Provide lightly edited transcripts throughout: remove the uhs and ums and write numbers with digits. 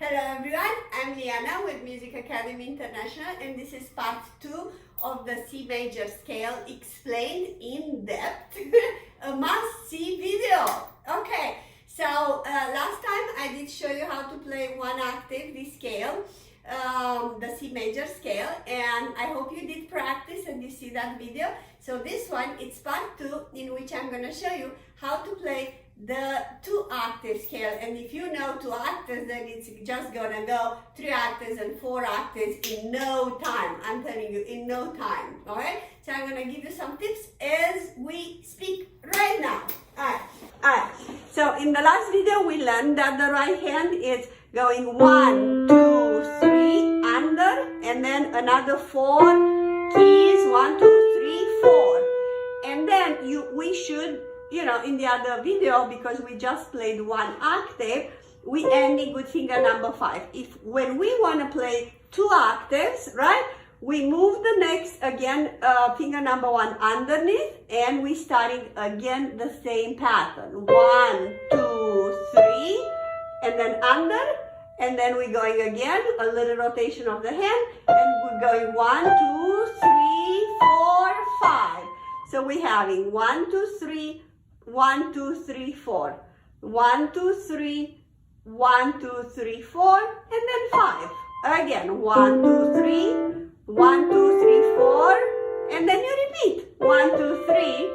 Hello everyone, I'm Liana with Music Academy International, and this is part 2 of the C major scale explained in depth, a must-see video. Okay, so last time I did show you how to play one octave, this scale, the C major scale, and I hope you did practice and you see that video. So this one, it's part 2 in which I'm going to show you how to play the 2 octave scale, and if you know 2 octaves, then it's just gonna go 3 octaves and 4 octaves in no time. I'm telling you, in no time. All right, so I'm gonna give you some tips as we speak right now. All right. So in the last video we learned that the right hand is going 1 2 3 under, and then another 4 keys, 1 2 3 4, and then we should, in the other video, because we just played 1 octave, we ending with finger number 5. When we want to play 2 octaves, right, we move the next again, finger number 1 underneath, and we starting again the same pattern. 1 2 3, and then under, and then we're going again, a little rotation of the hand, and we're going 1 2 3 4 5. So we're having 1 2 3 1 2 3 4, 1 2 3, 1 2 3 4, and then 5. Again, 1 2 3, 1 2 3 4, and then you repeat 1 2 3,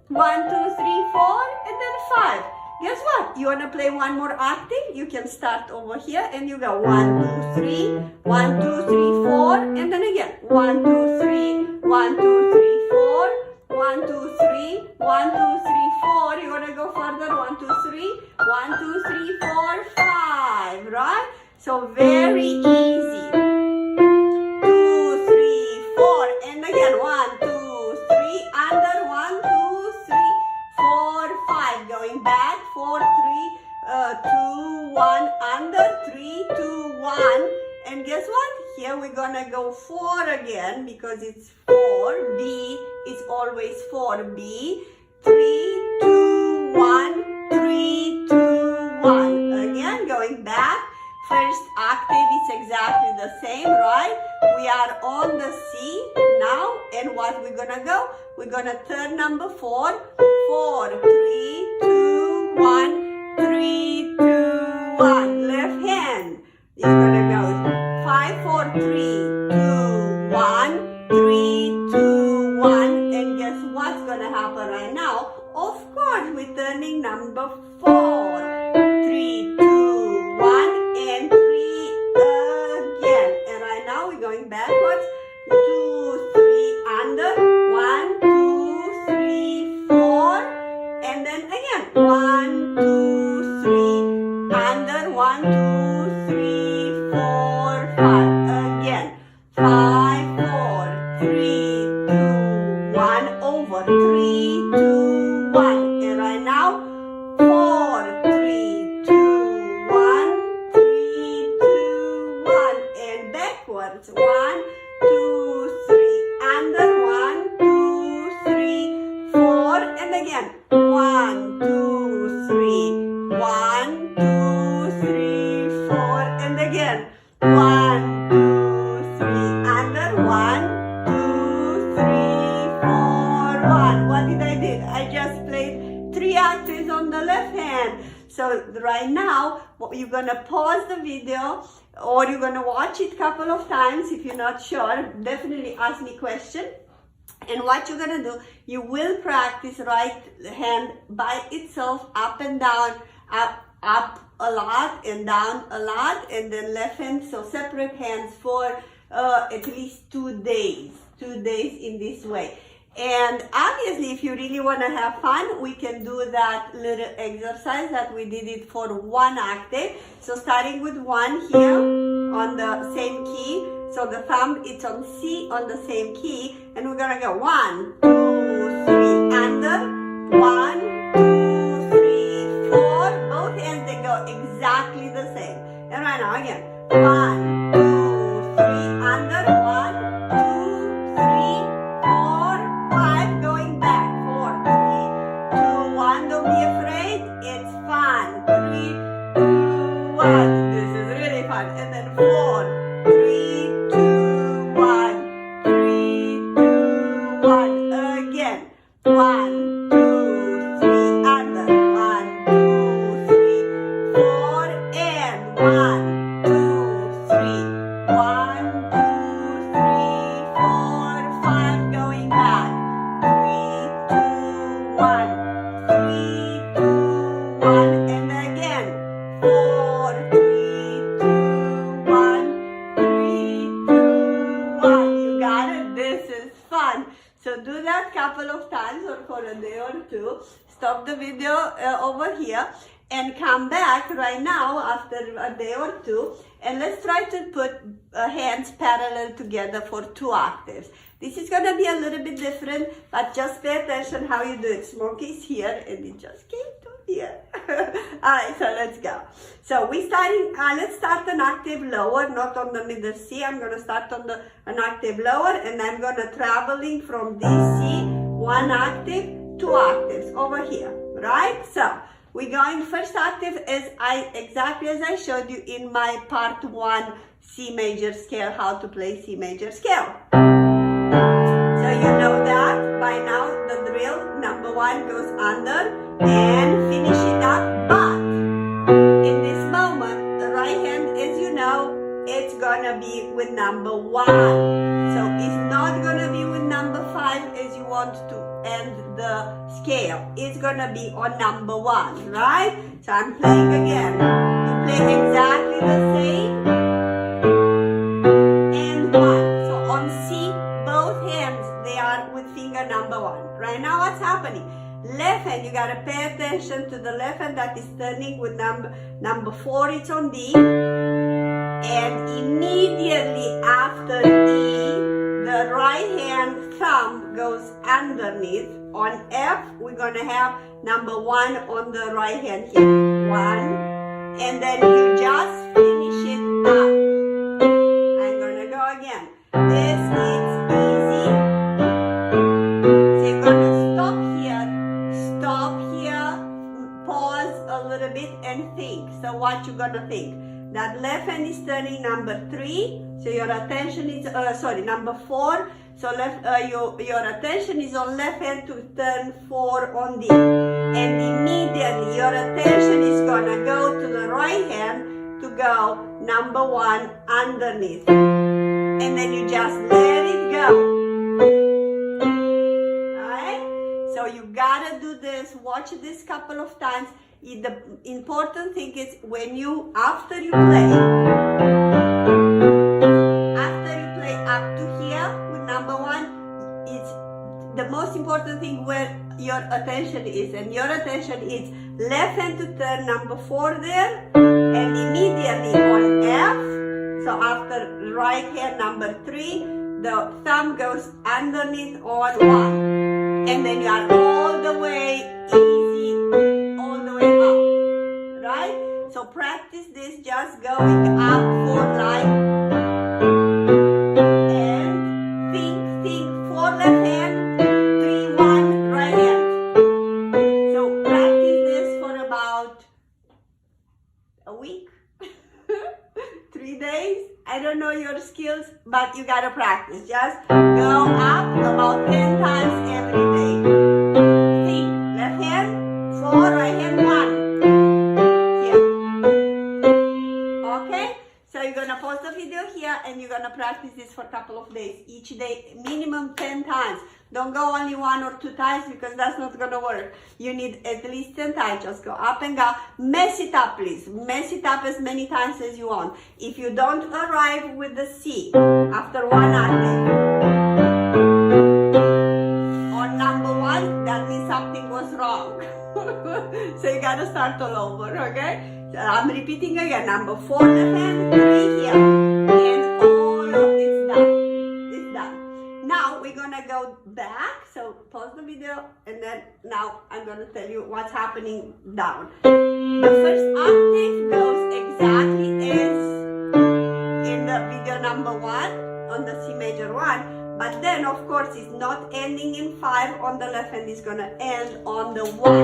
1 2 3 4, and then 5. Guess what? You want to play one more octave? You can start over here and you go 1 2 3, 1 2 3 4, and then again 1 2 3, 1 2 3 4, 1 2 3, 1 2 3 4. You want to go further? 1 2 3, 1 2 3 4 5, right? So very easy. 2 3 4, and again 1 2 3 under, 1 2 3 4 5, going back 4 3 2 1 under, 3 2 1, and guess what? Here we're gonna go 4 again, because it's 4. B is always 4. B, 3 2 1, 3 2 1. Again, going back. First octave is exactly the same, right? We are on the C now, and what we're gonna go? We're gonna turn number 4. 4 3 2 1, 3 2 1. Left hand. You're gonna go 5 4 3 2 1, 3 2 1, and guess what's gonna happen right now? Of course, we're turning number 4. 3 2 1, and 3 again. And right now we're going backwards. 2 3 under, 1 2 3 4, and then again 1 2 3 under, 1 2 3 4 5. Again 5 4 3 2 1 over, 3 2 1, and right now 4 3 2 1, 3 2 1, and backwards 1 2 3 under, 1 2 3 4, and again 1 2 3 1 2 3 4, and again 1 2 3 under, 1 2 3 4 1. What did I do? I just played 3 octaves on the left hand. So right now, you're gonna pause the video, or you're gonna watch it a couple of times. If you're not sure, definitely ask me question. And what you're gonna do, you will practice right hand by itself, up and down, up a lot and down a lot, and then left hand, so separate hands for at least 2 days. 2 days in this way. And obviously, if you really want to have fun, we can do that little exercise that we did it for 1 octave. So starting with 1 here on the same key. So the thumb, it's on C on the same key. And we're going to go 1 2 3 under, 1 2 3 4. Both hands, they go exactly the same. And right now again, 1 2 3 under, 1 2 3 4 5, going back, 4 3 2 1. Don't be afraid, it's fun. 3 2 1. This is really fun. 4, 3, 2, 1, 3, 2, 1, again, 1, 2, 3, under, 1, 2, 3, 4, and 1, 2, 3, 1, 2, 3, 4, 5, going back, 3, 2, 1, 3, 2, 1, and again, 4, 3, 2, 1, 3, 2, 1. You got it? This is fun. So do that couple of times or for a day or two. Stop the video over here and come back right now after a day or two, and let's try to put hands parallel together for 2 octaves. This is going to be a little bit different, but just pay attention how you do it. Smokey's here and it just came to here. Alright, so let's go. So we starting, let's start an octave lower, not on the middle C. I'm going to start on an octave lower, and I'm going to traveling from this C, 1 octave, 2 octaves over here, right? So we're going first octave exactly as I showed you in my part 1 C major scale, how to play C major scale. So you know that by now, the drill, number 1 goes under and finish it up, but in this moment, the right hand, as you know, it's gonna be with number 1. So it's not gonna be with number 5 as you want to end the scale. It's gonna be on number 1, right? So I'm playing again. You play exactly the same. And 1. So on C, both hands, they are with finger number 1. Right now, what's happening? Left hand, you gotta pay attention to the left hand that is turning with number 4, it's on D. And immediately after E, the right hand thumb goes underneath. On F, we're gonna have number 1 on the right hand here. 1. And then you just finish it up. I'm gonna go again. This is easy. So you're gonna stop here, pause a little bit and think. So what you gonna think? That left hand is turning number 3, so your attention is, number 4. So your attention is on left hand to turn 4 on D. And immediately your attention is gonna go to the right hand to go number 1 underneath. And then you just let it go. So you gotta do this, watch this couple of times. The important thing is after you play up to here with number 1, it's the most important thing where your attention is. And your attention is left hand to turn number 4 there, and immediately on F, so after right hand number 3, the thumb goes underneath on 1. And then you are all the way easy, all the way up, right? So practice this, just going up for like, and think, 4 left hand, 3, 1 right hand. So practice this for about a week, 3 days. I don't know your skills, but you gotta practice. Just go up about 10 times every day. Think, left hand, 4, right hand, 1. Here. Okay? So you're gonna pause the video here and you're gonna practice this for a couple of days. Each day, minimum 10 times. Don't go only 1 or 2 times because that's not gonna work. You need at least 10 times. Just go up and go. Mess it up, please. Mess it up as many times as you want. If you don't arrive with the C after 1 octave on number 1, that means something was wrong. So you gotta start all over, okay? So I'm repeating again. Number 4 left hand, 3 here. And all of this done. It's done. Now we're gonna go back. So pause the video and then now I'm gonna tell you what's happening down. The first octave goes exactly as in the video number 1 on the C major 1. But then of course it's not ending in 5 on the left hand, it's gonna end on the 1.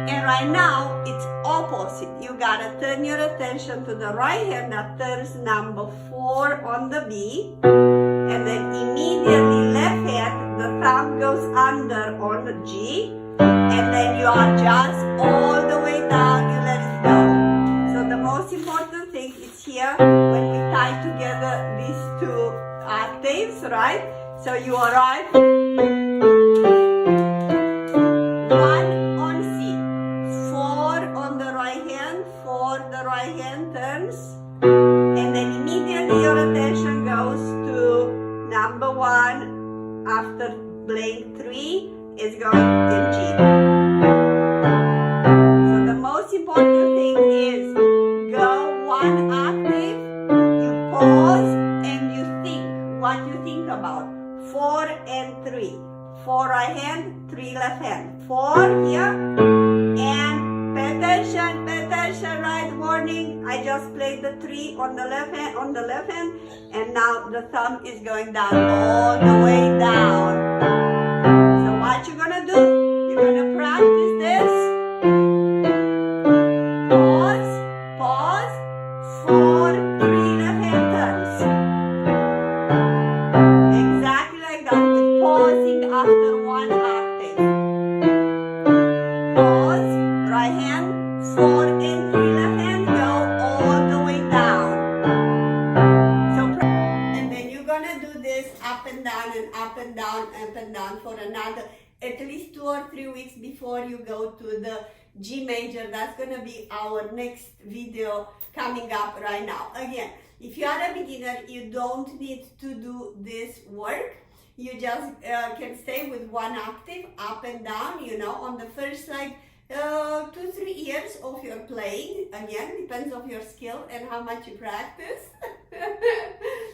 And right Right now, it's opposite. You gotta turn your attention to the right hand that turns number 4 on the B, and then immediately left hand, the thumb goes under on the G, and then you adjust all the way down, you let it go. So the most important thing is here, when we tie together these two octaves, right? So you arrive 1 on C, 4 on the right hand, 4 the right hand turns, and then immediately your attention goes to number 1 after playing 3 is going in G. So the most important thing is go 1 octave, you pause and you think what you think about. 4 and 3. 4 right hand, 3 left hand. 4 here, and pay attention, right? Warning, I just played the 3 on the left hand, and now the thumb is going down all the way down. So what you're gonna do? You're gonna practice this. Pause, 4, 3 left hand turns. Exactly like that, with pausing after 1 octave. Pause, right hand, 4 and 3 left hand, go all the way down. So, and then you're gonna do this up and down and up and down, up and down for another at least 2 or 3 weeks before you go to the G major. That's gonna be our next video coming up right now. Again, if you are a beginner, you don't need to do this work. You just can stay with 1 octave up and down, you know, on the first like 2-3 years of your playing. Again, depends on your skill and how much you practice.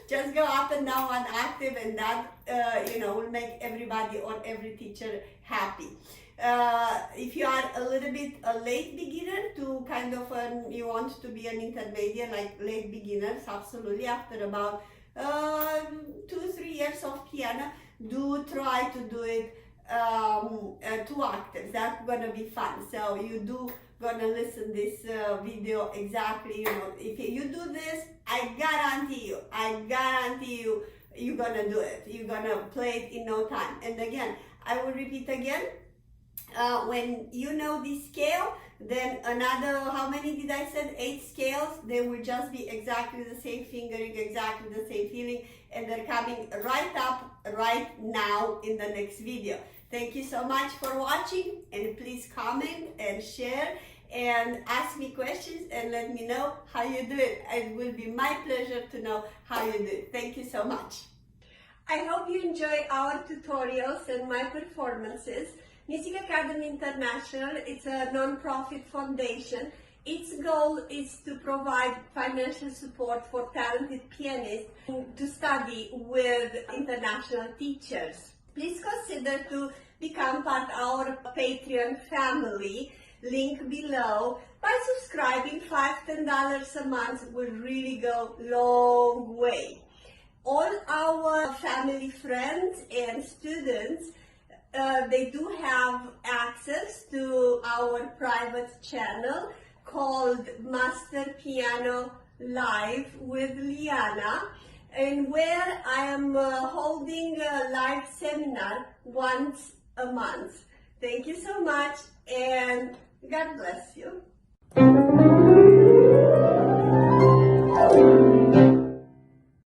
Just go up and down 1 octave, and that you know, will make everybody or every teacher happy. If you are a little bit a late beginner to kind of you want to be an intermediate, like late beginners, absolutely, after about 2-3 years of piano, do try to do it 2 octaves. That's gonna be fun. So you do gonna listen this video exactly, you know, if you do this, I guarantee you you're gonna do it. You're gonna play it in no time. And again, I will repeat again, when you know this scale, then another, how many did I say? 8 scales. They will just be exactly the same fingering, exactly the same feeling, and they're coming right up right now in the next video. Thank you so much for watching, and please comment and share and ask me questions and let me know how you do it. It will be my pleasure to know how you do it. Thank you so much. I hope you enjoy our tutorials and my performances. Music Academy International, it's a non-profit foundation. Its goal is to provide financial support for talented pianists to study with international teachers. Please consider to become part of our Patreon family, link below. By subscribing, $5-10 a month will really go long way. All our family friends and students, they do have access to our private channel called Master Piano Live with Liana, and where I am holding a live seminar once a month. Thank you so much, and God bless you.